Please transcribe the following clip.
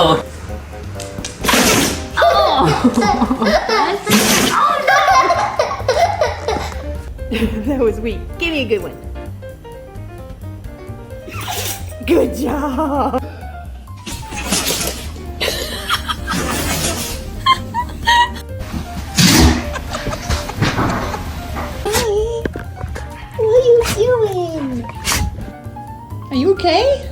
Oh. That was weak. Give me a good one. Good job. What are you doing? Are you okay?